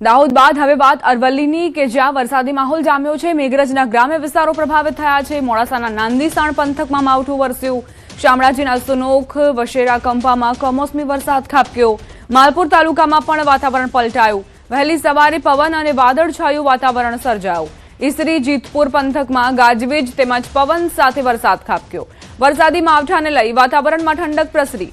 દાહોદ બાદ હવે વાત અરવલ્લીની કે જ્યાં વરસાદી માહોલ જામ્યો છે। મેઘરજના ગ્રામ્ય વિસ્તારો પ્રભાવિત થયા છે। મોડાસાના નાંદીસાણ પંથકમાં માવઠું વરસ્યું। શામળાજીના સુનોખ વશેરા કંપામાં કમોસમી વરસાદ ખાબક્યો। માલપુર તાલુકામાં પણ વાતાવરણ પલટાયું। વહેલી સવારે પવન અને વાદળછાયું વાતાવરણ સર્જાયું। ઈસરી જીતપુર પંથકમાં ગાજવીજ તેમજ પવન સાથે વરસાદ ખાબક્યો। વરસાદી માવઠાને લઈ વાતાવરણમાં ઠંડક પ્રસરી।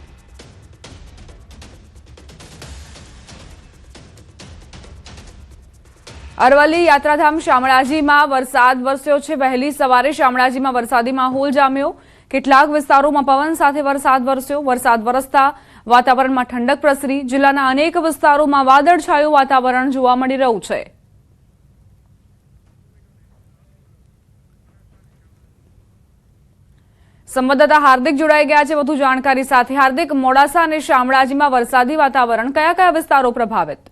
અરવલ્લી યાત્રાધામ શામળાજીમાં વરસાદ વરસ્યો છે। વહેલી સવારે શામળાજીમાં વરસાદી માહોલ જામ્યો। કેટલાક વિસ્તારોમાં પવન સાથે વરસાદ વરસ્યો। વરસાદ વરસતા વાતાવરણમાં ઠંડક પ્રસરી। જિલ્લાના અનેક વિસ્તારોમાં વાદળછાયું વાતાવરણ જોવા મળી રહ્યું છે। સંવાદદાતા હાર્દિક જોડાઈ ગયા છે વધુ જાણકારી સાથે। હાર્દિક, મોડાસા અને શામળાજીમાં વરસાદી વાતાવરણ, કયા કયા વિસ્તારો પ્રભાવિત?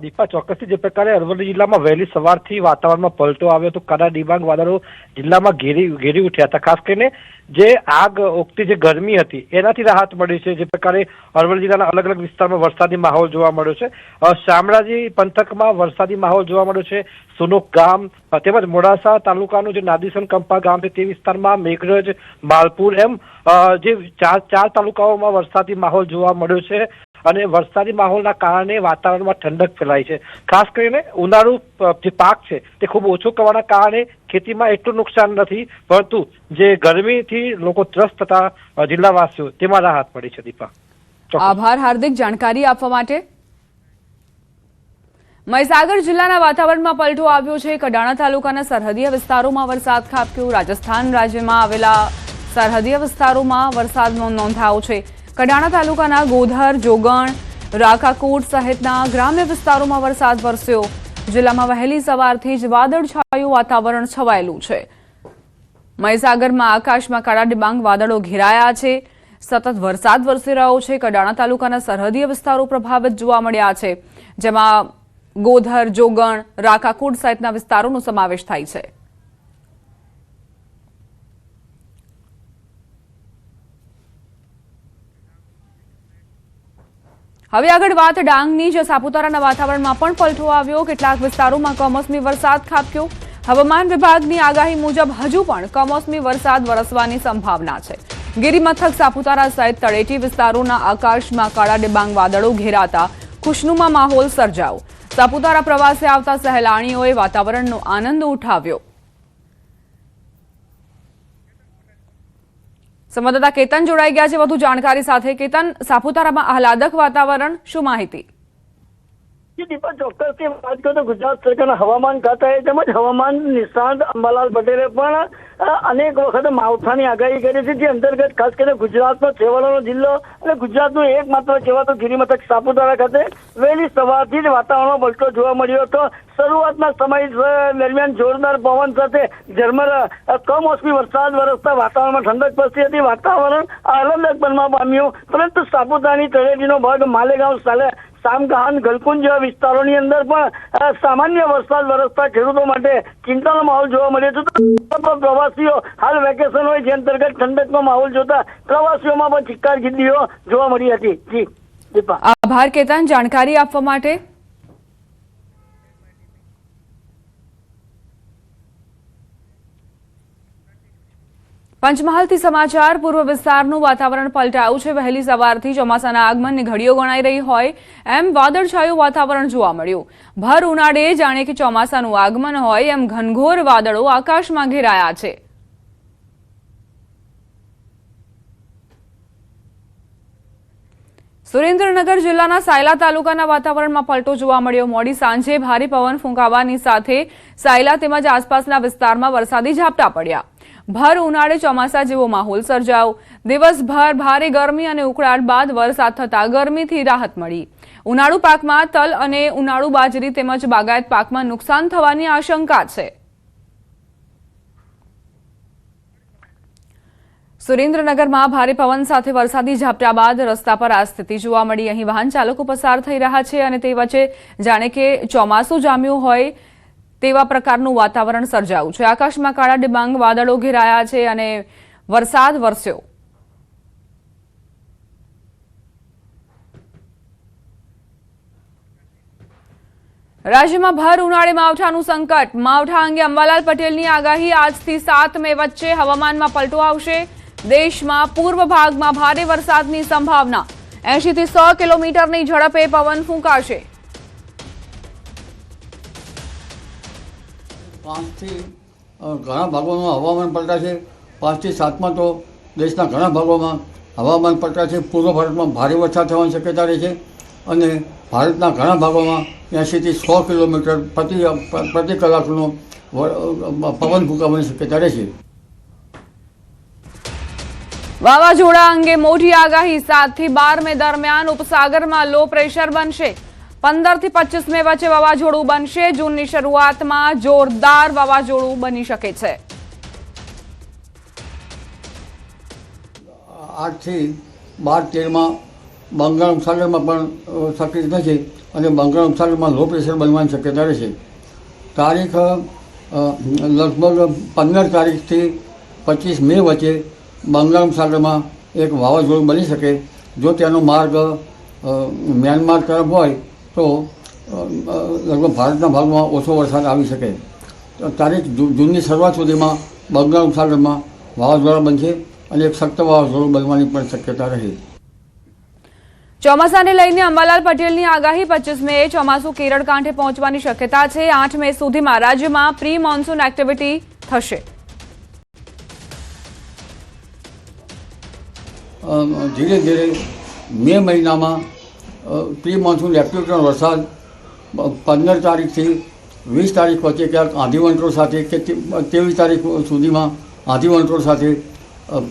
દીપા, ચોક્કસથી જે પ્રકારે અરવલ્લી જિલ્લામાં વહેલી સવારથી વાતાવરણમાં પલટો આવ્યો તો કરા ડિબાંગ વાદળો જિલ્લામાં ઘેરી ઉઠ્યા હતા। ખાસ કરીને જે આગ ઓગતી જે ગરમી હતી એનાથી રાહત મળી છે। જે પ્રકારે અરવલ્લી જિલ્લાના અલગ અલગ વિસ્તારમાં વરસાદી માહોલ જોવા મળ્યો છે। શામળાજી પંથકમાં વરસાદી માહોલ જોવા મળ્યો છે। સુનોક ગામ તેમજ મોડાસા તાલુકાનું જે નાદીસન કંપા ગામ છે તે વિસ્તારમાં મેઘરજ, માલપુર એમ જે ચાર તાલુકાઓમાં વરસાદી માહોલ જોવા મળ્યો છે। અને વરસાદી માહોલના કારણે વાતાવરણમાં ઠંડક ફેલાઈ છે। ખાસ કરીને ઉનાળુ જે પાક છે તે ખૂબ ઓછો કરવાના કારણે ખેતીમાં એટલું નુકસાન નથી, પરંતુ જે ગરમીથી લોકો ત્રસ્ત થતા જિલ્લાવાસીઓ તેમાં રાહત મળી છે। દીપા, આભાર હાર્દિક જાણકારી આપવા માટે। મહીસાગર જિલ્લાના વાતાવરણમાં પલટો આવ્યો છે। કડાણા તાલુકાના સરહદીય વિસ્તારોમાં વરસાદ ખાબક્યો। રાજસ્થાન રાજ્યમાં આવેલા સરહદીય વિસ્તારોમાં વરસાદ નોંધાયો છે। કડાણા તાલુકાના ગોધર, જોગણ, રાકાકોટ સહિતના ગ્રામ્ય વિસ્તારોમાં વરસાદ વરસ્યો। જિલ્લામાં વહેલી સવારથી જ વાદળછાયું વાતાવરણ છવાયેલું છે। મહીસાગરમાં આકાશમાં કાળા ડિબાંગ વાદળો ઘેરાયા છે। સતત વરસાદ વરસી રહ્યો છે। કડાણા તાલુકાના સરહદીય વિસ્તારો પ્રભાવિત જોવા મળ્યા છે, જેમાં ગોધર, જોગણ, રાકાકોટ સહિતના વિસ્તારોનો સમાવેશ થાય છે। હવે આગળ વાત ડાંગની, જે સાપુતારાના વાતાવરણમાં પણ પલટો આવ્યો। કેટલાક વિસ્તારોમાં કમોસમી વરસાદ ખાબક્યો। હવામાન વિભાગની આગાહી મુજબ હજુ પણ કમોસમી વરસાદ વરસવાની સંભાવના છે। ગિરિમથક સાપુતારા સહિત તળેટી વિસ્તારોના આકાશમાં કાળા ડિબાંગ વાદળો ઘેરાતા ખુશનુમા માહોલ સર્જાયો। સાપુતારા પ્રવાસે આવતા સહેલાણીઓએ વાતાવરણનો આનંદ ઉઠાવ્યો। સંવાદદાતા કેતન જોડાઈ ગયા છે વધુ જાણકારી સાથે। કેતન, સાપુતારામાં આહલાદક વાતાવરણ, શું માહિતી? દીપા, ચોક્કસથી વાત કરો તો ગુજરાત સરકારના હવામાન ખાતાએ તેમજ હવામાન નિષ્ણાત અંબાલાલ પટેલે પણ અનેક વખત માવઠાની આગાહી કરી છે, જે અંતર્ગત ખાસ કરીને ગુજરાતનો છેવાડાનો જિલ્લો અને ગુજરાતનો એકમાત્ર કહેવાતો ગિરિમથક સાપુતારા ખાતે વહેલી સવારથી જ વાતાવરણમાં પલટો જોવા મળ્યો હતો। શરૂઆતના સમય દરમિયાન જોરદાર પવન સાથે ઝરમર કમોસમી વરસાદ વરસતા વાતાવરણમાં ઠંડક પ્રસરી હતી। વાતાવરણ આહલાદક બનવા પામ્યું, પરંતુ સાપુતારાની તળેટીનો ભાગ માલેગાંવ, સામગાહન, ગલકુંજ જેવા વિસ્તારોની અંદર પણ સામાન્ય વરસાદ વરસતા ખેડૂતો માટે ચિંતાનો માહોલ જોવા મળ્યો છે। પ્રવાસીઓ હાલ વેકેશન હોય, જે અંતર્ગત ઠંડકનો માહોલ જોતા પ્રવાસીઓમાં પણ ચિક્કાર ગીર્દીઓ જોવા મળી હતી। જી દીપા, આભાર કેતન જાણકારી આપવા માટે। પંચમહાલથી સમાચાર। પૂર્વ વિસ્તારનું વાતાવરણ પલટાયું છે। વહેલી સવારથી ચોમાસાના આગમનની ઘડીઓ ગણાઈ રહી હોય એમ વાદળછાયું વાતાવરણ જોવા મળ્યું। ભર ઉનાળે જાણે કે ચોમાસાનું આગમન હોય એમ ઘનઘોર વાદળો આકાશમાં ઘેરાયા છે। સુરેન્દ્રનગર જિલ્લાના સાયલા તાલુકાના વાતાવરણમાં પલટો જોવા મળ્યો। મોડી સાંજે ભારે પવન ફૂંકાવાની સાથે સાયલા તેમજ આસપાસના વિસ્તારમાં વરસાદી ઝાપટા પડ્યા। ભર ઉનાળે ચોમાસા જેવો માહોલ સર્જાયો। દિવસભર ભારે ગરમી અને ઉકળાટ બાદ વરસાદ થતા ગરમીથી રાહત મળી। ઉનાળુ પાકમાં તલ અને ઉનાળુ બાજરી તેમજ બાગાયત પાકમાં નુકસાન થવાની આશંકા છે। સુરેન્દ્રનગરમાં ભારે પવન સાથે વરસાદી ઝાપટા બાદ રસ્તા પર આ સ્થિતિ જોવા મળી। અહીં વાહન ચાલકો પસાર થઈ રહ્યા છે અને તે વચ્ચે જાણે કે ચોમાસું જામ્યું હોય તેવા પ્રકારનું વાતાવરણ સર્જાયું છે। આકાશમાં કાળા ડિબાંગ વાદળો ઘેરાયા છે અને વરસાદ વરસ્યો। રાજ્યમાં ભર ઉનાળે માવઠાનું સંકટ. માવઠા અંગે અંબાલાલ પટેલની આગાહી. આજથી 7 મે વચ્ચે હવામાનમાં પલટો આવશે. દેશમાં પૂર્વ ભાગમાં ભારે વરસાદની સંભાવના. 80 થી 100 કિલોમીટરની ઝડપે પવન ફૂંકાશે. 5 થી ઘણા ભાગોમાં હવામાન પલટાશે. 5 થી 7માં તો દેશના ઘણા ભાગોમાં હવામાન પલટાશે. પૂર્વ ભારતમાં ભારે વરસાદ થવાની શક્યતા રહે છે અને ભારતના ઘણા ભાગોમાં 80 થી 100 કિલોમીટર પ્રતિ કલાકનો પવન ફૂંકાવાની શક્યતા રહેશે. વાવાઝોડા અંગે મોટી આગાહી. 7 થી 12 મે દરમિયાન ઉપસાગરમાં લો પ્રેશર બનશે. 15 થી 25 મે વચ્ચે વાવાઝોડું બનશે. જૂનની શરૂઆતમાં જોરદાર વાવાઝોડું બની શકે છે. 8 થી 12-13માં બંગાળ ઉપસાગરમાં પણ સક્રિય થશે અને બંગાળ ઉપસાગરમાં લો પ્રેશર બનવાની શક્યતા રહેશે. તારીખ લગભગ 15 તારીખથી 25 મે વચ્ચે બંગાળ ઉપસાગરમાં એક વાવાઝોડું બની શકે. જો તેનો માર્ગ મ્યાનમાર તરફ હોય તો લગભગ ભારતના ભાગમાં ઓછો વરસાદ આવી શકે. તારીખ જૂનની શરૂઆત સુધીમાં બંગાળ ઉપસાગરમાં વાવાઝોડા બનશે અને એક સખ્ત વાવાઝોડું બનવાની પણ શક્યતા રહે. ચોમાસાને લઈને અંબાલાલ પટેલની આગાહી. 25 મે ચોમાસું કેરળ કાંઠે પહોંચવાની શક્યતા છે. 8 મે સુધીમાં રાજ્યમાં પ્રી મોન્સૂન એક્ટિવિટી થશે. ધીરે ધીરે મે મહિનામાં પ્રી મોન્સૂન એક્ટિવિટીનો વરસાદ 15 તારીખથી 20 તારીખ વચ્ચે ક્યાંક આંધી વંટોળ સાથે કે 23 તારીખ સુધીમાં આંધી વંટોળ સાથે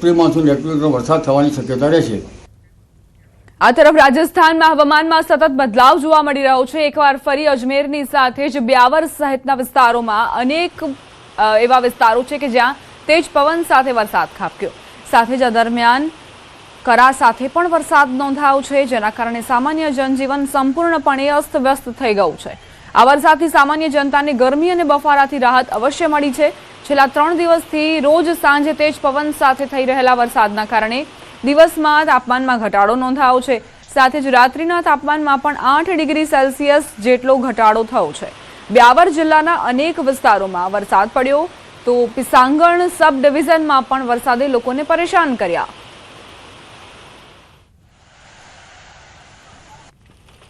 પ્રી મોન્સૂન એક્ટિવિટીનો વરસાદ થવાની શક્યતા રહેશે. આ તરફ રાજસ્થાનમાં હવામાનમાં સતત બદલાવ જોવા મળી રહ્યો છે. એકવાર ફરી અજમેરની સાથે જ બ્યાવર સહિતના વિસ્તારોમાં અનેક એવા વિસ્તારો છે કે જ્યાં તેજ પવન સાથે વરસાદ ખાબક્યો. સાથે જ દરમિયાન કરા સાથે પણ વરસાદ નોંધાયો છે, જેના કારણે સામાન્ય જનજીવન સંપૂર્ણપણે અસ્તવ્યસ્ત થઈ ગયું છે. આ વરસાદથી સામાન્ય જનતાને ગરમી અને બફારાથી રાહત અવશ્ય મળી છે. છેલ્લા 3 દિવસથી રોજ સાંજે તેજ પવન સાથે થઈ રહેલા વરસાદના કારણે દિવસમાં તાપમાનમાં ઘટાડો નોંધાયો છે. સાથે જ રાત્રિના તાપમાનમાં પણ 8 ડિગ્રી સેલ્સિયસ જેટલો ઘટાડો થયો છે. બ્યાવર જિલ્લાના અનેક વિસ્તારોમાં વરસાદ પડ્યો તો પિસાંગણ સબ ડિવિઝનમાં પણ વરસાદે લોકોને પરેશાન કર્યા.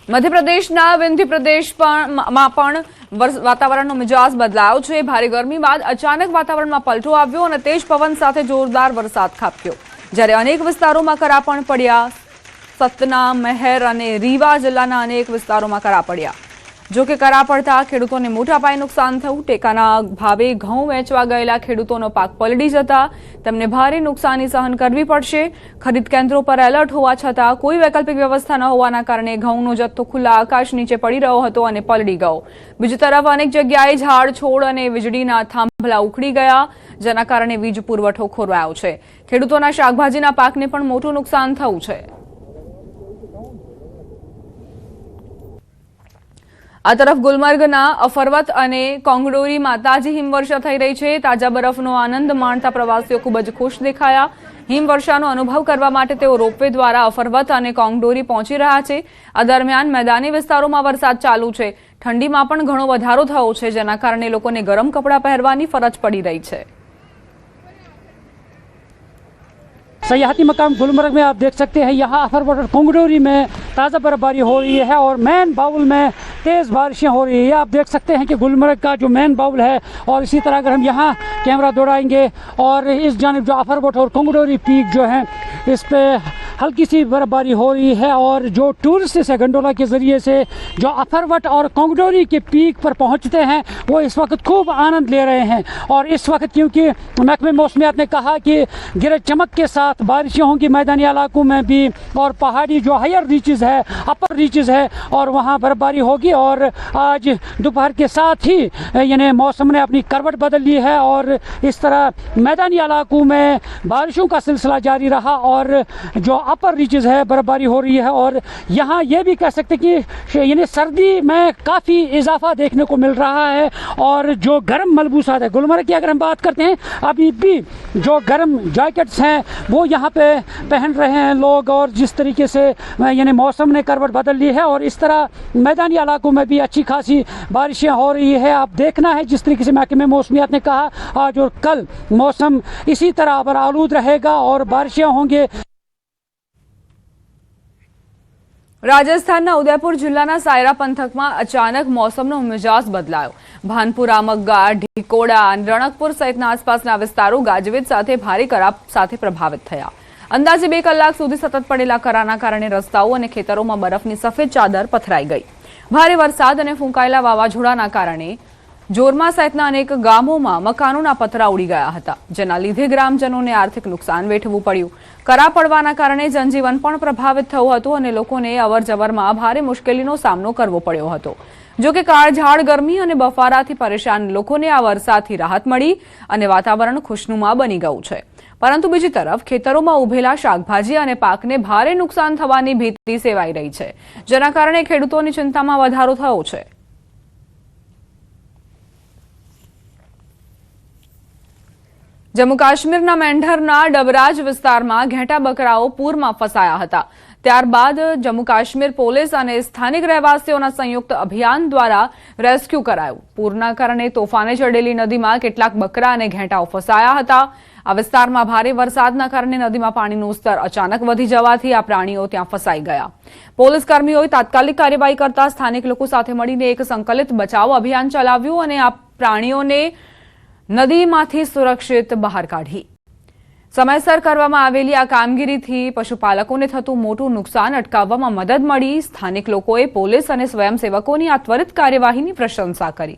મધ્યપ્રદેશના વિંધ્ય પ્રદેશમાં પણ વાતાવરણનો મિજાજ બદલાયો છે. ભારે ગરમી બાદ અચાનક વાતાવરણમાં પલટો આવ્યો અને તેજ પવન સાથે જોરદાર વરસાદ ખાબક્યો. જ્યારે અનેક વિસ્તારોમાં કરા પણ પડ્યા. સતના, મહેર અને રીવા જિલ્લાના અનેક વિસ્તારોમાં કરા પડ્યા. જો કે કરા પડતા ખેડૂતોને મોટા પાયે નુકસાન થયું. ટેકાના ભાવે ઘઉં વેચવા ગયેલા ખેડૂતોનો પાક પલળી જતા તેમને ભારે નુકસાની સહન કરવી પડશે. ખરીદ કેન્દ્રો પર એલર્ટ હોવા છતાં કોઈ વૈકલ્પિક વ્યવસ્થા ન હોવાના કારણે ઘઉંનો જથ્થો ખુલ્લા આકાશ નીચે પડી રહ્યો હતો અને પલળી ગયો. બીજી તરફ અનેક જગ્યાએ ઝાડ, છોડ અને વીજળીના થાંભલા ઉખડી ગયા, જેના કારણે વીજ પુરવઠો ખોરવાયો છે. ખેડૂતોના શાકભાજીના પાકને પણ મોટું નુકસાન થયું છે. આ તરફ ગુલમર્ગના અફરવત અને કોંગડોરીમાં તાજી હિમવર્ષા થઈ રહી છે. તાજા બરફનો આનંદ માણતા પ્રવાસીઓ ખૂબ જ ખુશ દેખાયા. હિમવર્ષાનો અનુભવ કરવા માટે તેઓ રોપવે દ્વારા અફરવત અને કોંગડોરી પહોંચી રહ્યા છે. આ દરમિયાન મેદાની વિસ્તારોમાં વરસાદ ચાલુ છે. ઠંડીમાં પણ ઘણો વધારો થયો છે, જેના કારણે લોકોને ગરમ કપડાં પહેરવાની ફરજ પડી રહી છે. सयाहती मकाम गुलमर्ग में आप देख सकते हैं, यहाँ अफरवट और कोंगडोरी में ताज़ा बर्फबारी हो रही है और मैन बाउल में तेज़ बारिशें हो रही है. आप देख सकते हैं कि गुलमर्ग का जो मैन बाउल है, और इसी तरह अगर हम यहाँ कैमरा दौड़ाएंगे और इस जानिब जो अफरवट और कोंगडोरी पीक जो है, इस पे हल्की सी बर्फबारी हो रही है. और जो टूरिस्ट है गंडोला के ज़रिए से जो अफरवट और कोंगडोरी के पीक पर पहुँचते हैं, वो इस वक्त खूब आनंद ले रहे हैं. और इस वक्त क्योंकि महकमे मौसमियात ने कहा कि गरज चमक के साथ बारिशें होंगी मैदानी इलाकों में भी, और पहाड़ी जो हायर रीचेज़ है, अपर रीचेज़ है, और वहाँ बर्फबारी होगी. और आज दोपहर के साथ ही यानी मौसम ने अपनी करवट बदल ली है और इस तरह मैदानी इलाकों में बारिशों का सिलसिला जारी रहा. और जो अपर रीचेज है बर्फबारी हो रही है और यहाँ ये भी कह सकते कि यानी सर्दी में काफ़ी इजाफा देखने को मिल रहा है। और जो गर्म मलबूसात है गुलमर्ग की अगर हम बात करते हैं, अभी भी जो गर्म जैकेट्स हैं वो यहाँ पे पहन रहे हैं लोग, और जिस तरीके से यानी मौसम ने करवट बदल ली है और इस तरह मैदानी इलाकों में भी अच्छी खासी बारिशें हो रही है। अब देखना है जिस तरीके से महकमे मौसमियात ने कहा आज और कल मौसम इसी तरह पर आलूद रहेगा और बारिशें होंगे। રાજસ્થાનના ઉદયપુર જિલ્લાના સાયરા પંથકમાં અચાનક મોસમનો મિજાજ બદલાયો। ભાનપુરા, મગ્ગા, ઢીકોડા, રણકપુર સહિતના આસપાસના વિસ્તારો ગાજવીજ સાથે ભારે કરા સાથે પ્રભાવિત થયા। અંદાજે 2 કલાક સુધી સતત પડેલા કરાના કારણે રસ્તાઓ અને ખેતરોમાં બરફની સફેદ ચાદર પથરાઈ ગઈ। ભારે વરસાદ અને ફૂંકાયેલા વાવાઝોડાના કારણે જોરમા સહિતના અનેક ગામોમાં મકાનોના પતરા ઉડી ગયા હતા, જેના લીધે ગ્રામજનોને આર્થિક નુકસાન વેઠવું પડ્યું। કરા પડવાના કારણે જનજીવન પણ પ્રભાવિત થયું હતું અને લોકોને અવરજવરમાં ભારે મુશ્કેલીનો સામનો કરવો પડ્યો હતો। જો કે કાળઝાળ ગરમી અને બફારાથી પરેશાન લોકોને આ વરસાદથી રાહત મળી અને વાતાવરણ ખુશનુમા બની ગયું છે। પરંતુ બીજી તરફ ખેતરોમાં ઉભેલા શાકભાજી અને પાકને ભારે નુકસાન થવાની ભીતિ સેવાઈ રહી છે, જેના કારણે ખેડૂતોની ચિંતામાં વધારો થયો છે। જમ્મુ કાશ્મીરના મેંઢરના ડબરાજ વિસ્તારમાં ઘેટા બકરાઓ પૂરમાં ફસાયા હતા। ત્યારબાદ જમ્મુ કાશ્મીર પોલીસ અને સ્થાનિક રહેવાસીઓના સંયુક્ત અભિયાન દ્વારા રેસ્ક્યુ કરાયું। પૂરના કારણે તોફાને ચડેલી નદીમાં કેટલાક બકરા અને ઘેટાઓ ફસાયા હતા। આ વિસ્તારમાં ભારે વરસાદના કારણે નદીમાં પાણીનું સ્તર અચાનક વધી જવાથી આ પ્રાણીઓ ત્યાં ફસાઈ ગયા। પોલીસ કર્મીઓએ તાત્કાલિક કાર્યવાહી કરતા સ્થાનિક લોકો સાથે મળીને એક સંકલિત બચાવ અભિયાન ચલાવ્યું અને આ પ્રાણીઓને નદીમાંથી સુરક્ષિત બહાર કાઢી। સમયસર કરવામાં આવેલી આ કામગીરીથી પશુપાલકોને થતું મોટું નુકસાન અટકાવવામાં મદદ મળી। સ્થાનિક લોકોએ પોલીસ અને સ્વયંસેવકોની આ ત્વરિત કાર્યવાહીની પ્રશંસા કરી।